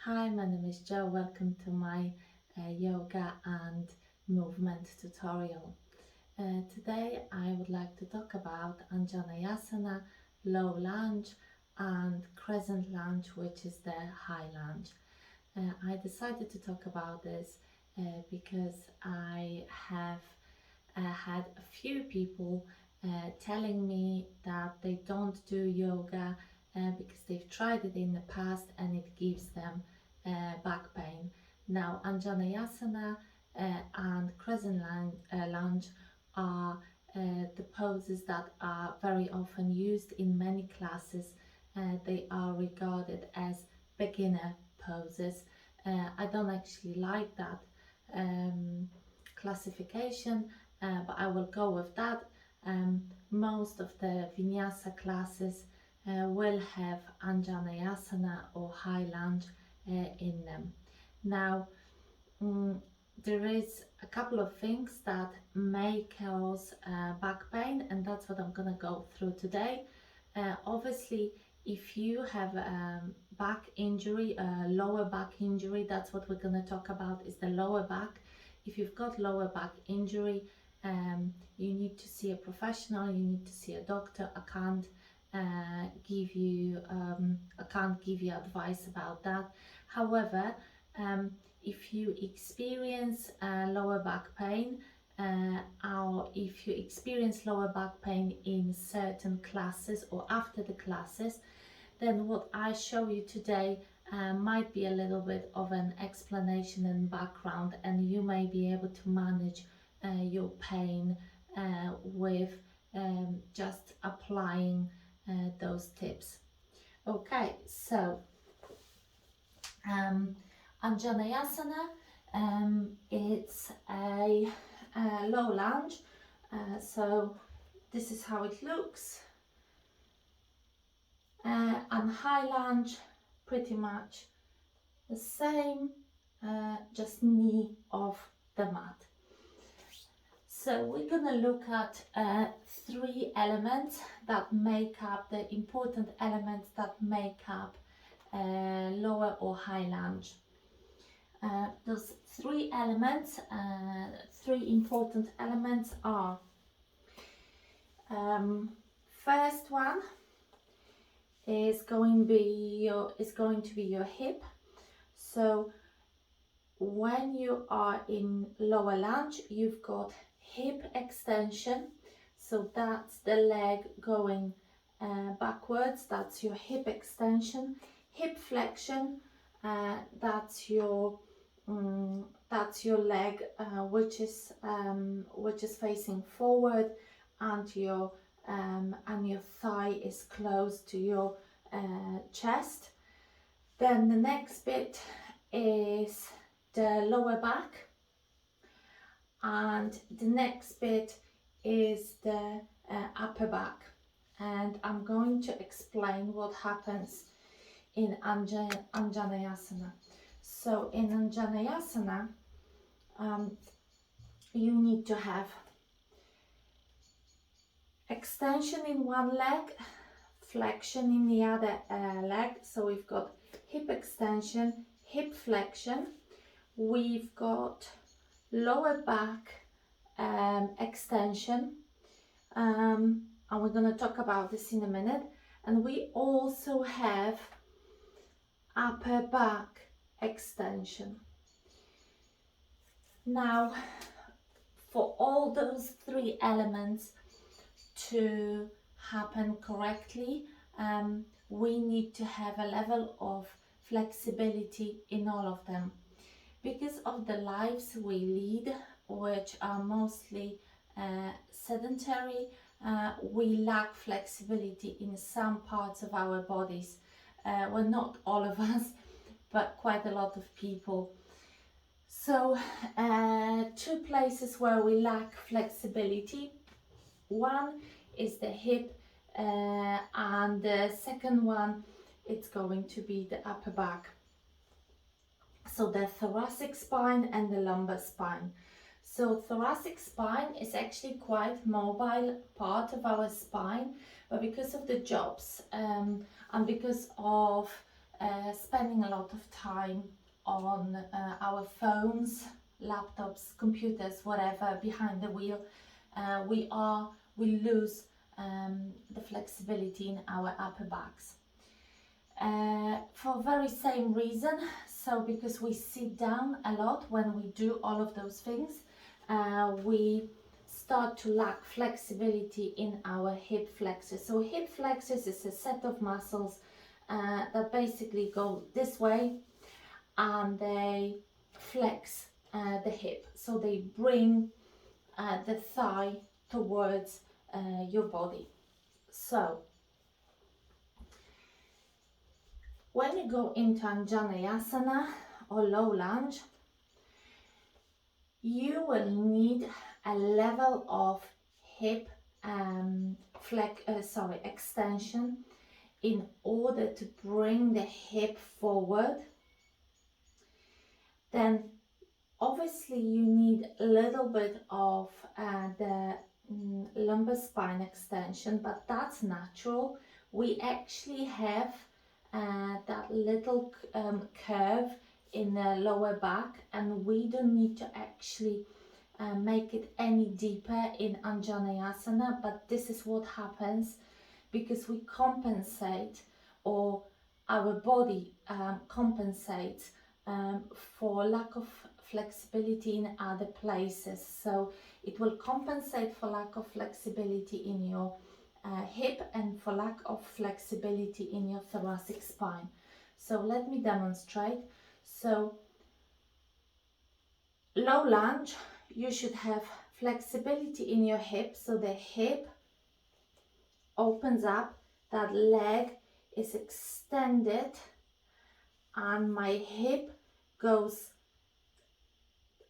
Hi, my name is Jo. Welcome to my yoga and movement tutorial. Today I would like to talk about Anjaneyasana, low lunge, and crescent lunge, which is the high lunge. I decided to talk about this because I have had a few people telling me that they don't do yoga because they've tried it in the past and it gives them back pain. Now, Anjaneyasana and crescent lunge are the poses that are very often used in many classes. They are regarded as beginner poses. I don't actually like that classification, but I will go with that. Most of the vinyasa classes will have Anjaneyasana or high lunge in them. Now, there is a couple of things that may cause back pain, and that's what I'm gonna go through today. Obviously, if you have back injury, lower back injury, that's what we're gonna talk about, is the lower back. If you've got lower back injury, you need to see a professional, you need to see a doctor. I can't give you advice about that. However, if you experience lower back pain, or if you experience lower back pain in certain classes or after the classes, then what I show you today might be a little bit of an explanation and background, and you may be able to manage your pain with just applying those tips. Okay, so Anjaneyasana, it's a low lunge, so this is how it looks. And high lunge, pretty much the same, just knee off the mat. So we're gonna look at three elements that make up the important elements that make up lower or high lunge. Those three elements, three important elements are, first one is going to be your hip. So when you are in lower lunge, you've got hip extension, so that's the leg going backwards, that's your hip extension. Hip flexion, that's your leg which is facing forward, and your thigh is close to your chest. Then the next bit is the lower back, and the next bit is the upper back, and I'm going to explain what happens in Anjaneyasana. So in Anjaneyasana, you need to have extension in one leg, flexion in the other leg. So we've got hip extension, hip flexion, we've got lower back extension, and we're going to talk about this in a minute, and we also have upper back extension. Now, for all those three elements to happen correctly, we need to have a level of flexibility in all of them. Because of the lives we lead, which are mostly sedentary, we lack flexibility in some parts of our bodies. Well, not all of us, but quite a lot of people. So two places where we lack flexibility. One is the hip, and the second one, it's going to be the upper back. So the thoracic spine and the lumbar spine. So thoracic spine is actually quite mobile part of our spine, but because of the jobs and because of spending a lot of time on our phones, laptops, computers, whatever, behind the wheel, we lose the flexibility in our upper backs. For very same reason, so because we sit down a lot when we do all of those things, we start to lack flexibility in our hip flexors. So hip flexors is a set of muscles that basically go this way, and they flex the hip. So they bring the thigh towards your body. So when you go into Anjaneyasana or low lunge, you will need a level of hip extension in order to bring the hip forward. Then obviously you need a little bit of the lumbar spine extension, but that's natural. We actually have that little curve in the lower back, and we don't need to actually make it any deeper in Anjaneyasana, but this is what happens because we compensate, or our body compensates for lack of flexibility in other places. So it will compensate for lack of flexibility in your hip and for lack of flexibility in your thoracic spine. So let me demonstrate. So low lunge, you should have flexibility in your hip, so the hip opens up, that leg is extended, and my hip goes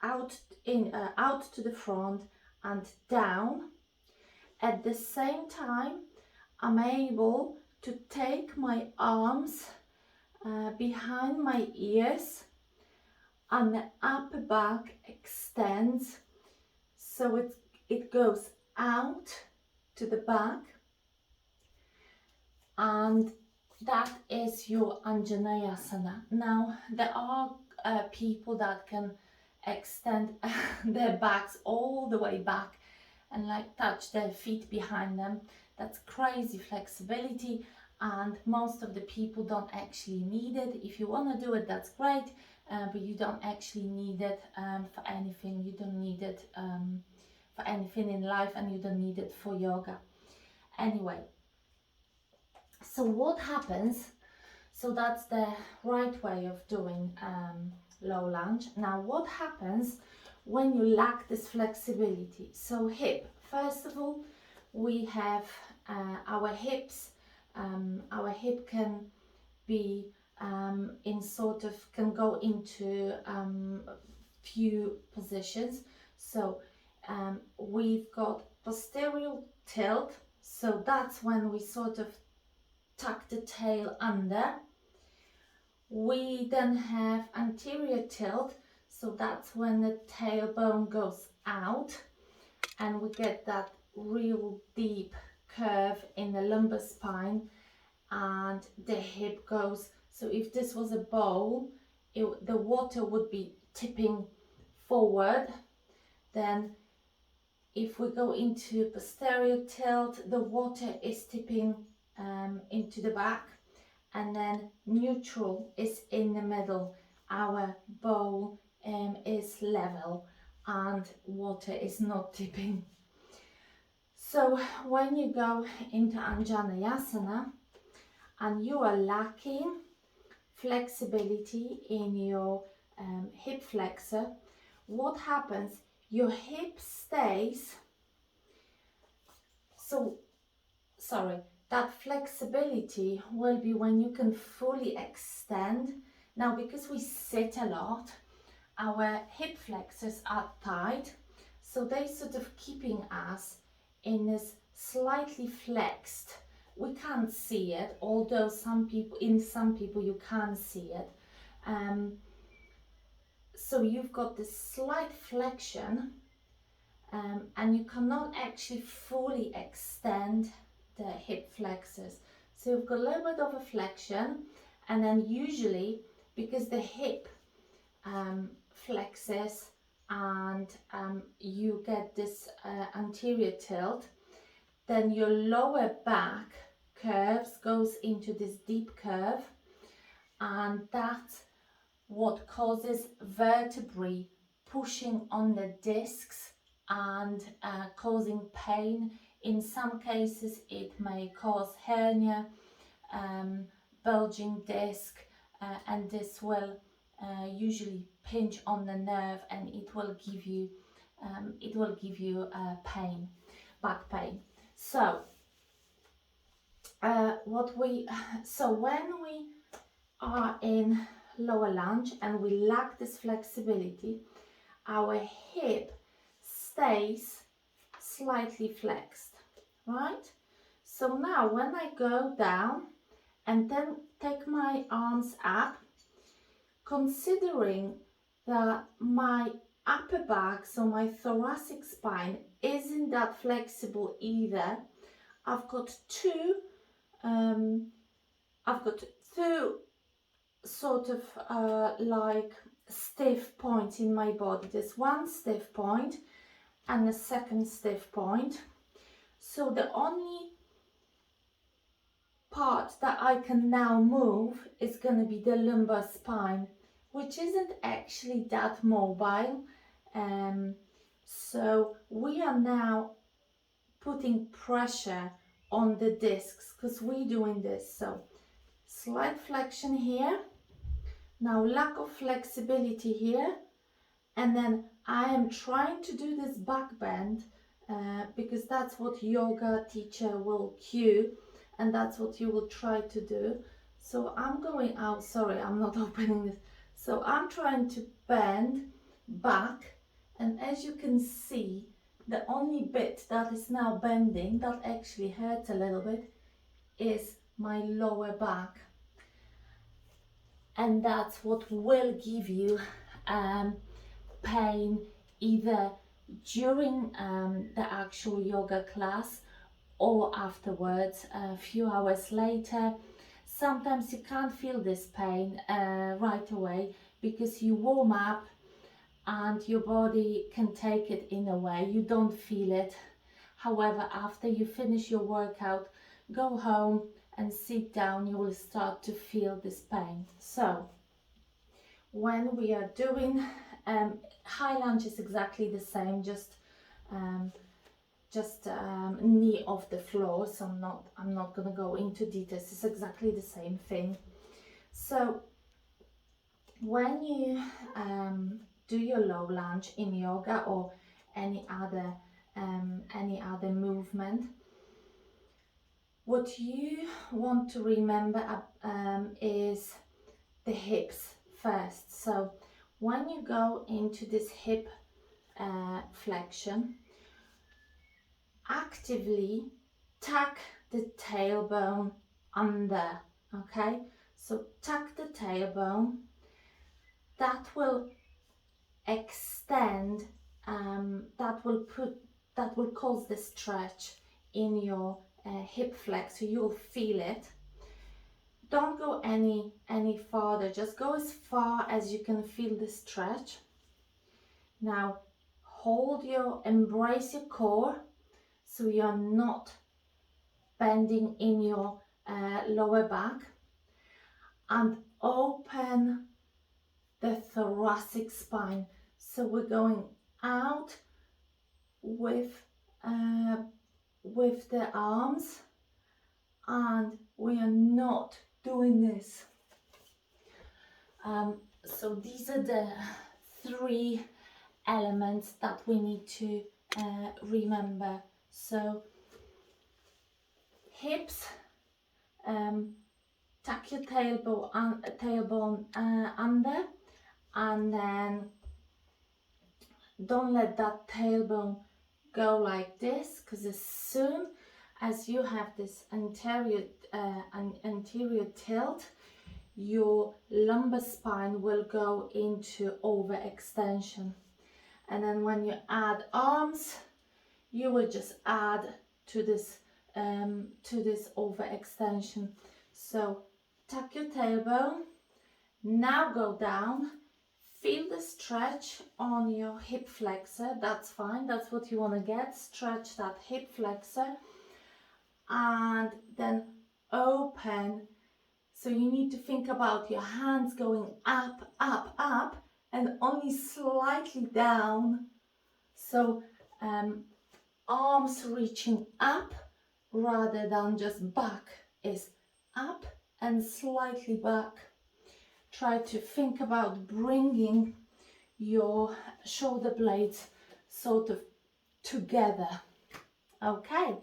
out to the front and down. At the same time, I'm able to take my arms behind my ears, and the upper back extends, so it goes out to the back, and that is your Anjaneyasana. Now there are people that can extend their backs all the way back and like touch their feet behind them. That's crazy flexibility, and most of the people don't actually need it. If you want to do it, that's great, but you don't actually need it for anything. You don't need it for anything in life, and you don't need it for yoga. Anyway, so what happens? So that's the right way of doing low lunge. Now what happens when you lack this flexibility? So hip, first of all, we have our hips. Our hip can be can go into few positions. So we've got posterior tilt, so that's when we sort of tuck the tail under. We then have anterior tilt, so that's when the tailbone goes out and we get that real deep curve in the lumbar spine, and the hip goes. So if this was a bowl, the water would be tipping forward. Then if we go into posterior tilt, the water is tipping into the back, and then neutral is in the middle. Our bowl is level and water is not tipping. So when you go into Anjaneyasana and you are lacking flexibility in your hip flexor, what happens? Your hip stays, that flexibility will be when you can fully extend. Now, because we sit a lot, our hip flexors are tight, so they sort of keeping us in this slightly flexed. We can't see it, although some people you can see it. So you've got this slight flexion, and you cannot actually fully extend the hip flexors. So you've got a little bit of a flexion, And then usually, because the hip flexes and you get this anterior tilt, then your lower back goes into this deep curve, and that's what causes vertebrae pushing on the discs and causing pain. In some cases it may cause hernia, bulging disc, and this will usually pinch on the nerve, and it will give you pain, back pain. So when we are in lower lunge and we lack this flexibility, our hip stays slightly flexed, right? So now when I go down and then take my arms up, considering that my upper back, so my thoracic spine, isn't that flexible either, I've got two sort of like stiff points in my body. There's one stiff point and a second stiff point. So the only part that I can now move is going to be the lumbar spine, which isn't actually that mobile. So we are now putting pressure on the discs because we're doing this. So slight flexion here, now lack of flexibility here, and then I am trying to do this back bend because that's what yoga teacher will cue, and that's what you will try to do. So I'm going out, sorry, I'm not opening this. So I'm trying to bend back, and as you can see, the only bit that is now bending, that actually hurts a little bit, is my lower back. And that's what will give you pain either during the actual yoga class or afterwards, a few hours later. Sometimes you can't feel this pain right away because you warm up and your body can take it in a way. You don't feel it. However, after you finish your workout, go home and sit down, you will start to feel this pain. So when we are doing high lunge is exactly the same, just knee off the floor, so I'm not going to go into details. It's exactly the same thing. So when you do your low lunge in yoga or any other movement, what you want to remember is the hips first. So when you go into this hip flexion, actively tuck the tailbone under, okay? So tuck the tailbone. That will extend, that will cause the stretch in your hip flex, so you'll feel it. Don't go any farther, just go as far as you can feel the stretch. Now embrace your core, so you're not bending in your lower back, and open the thoracic spine. So we're going out with the arms, and we are not doing this. So these are the three elements that we need to remember. So hips, tuck your tailbone under, and then don't let that tailbone go like this, because as soon as you have this anterior tilt, your lumbar spine will go into overextension, and then when you add arms, you will just add to this overextension. So tuck your tailbone. Now go down. Feel the stretch on your hip flexor. That's fine. That's what you want to get. Stretch that hip flexor. And then open. So you need to think about your hands going up, up, up, and only slightly down. So arms reaching up rather than just back, is up and slightly back. Try to think about bringing your shoulder blades sort of together. Okay,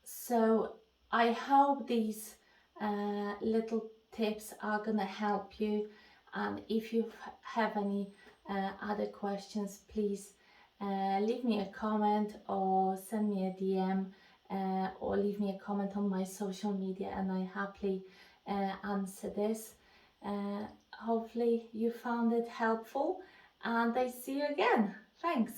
so I hope these little tips are gonna help you, and if you have any other questions, please leave me a comment or send me a DM or leave me a comment on my social media, and I happily answer this. Hopefully you found it helpful, and I see you again. Thanks.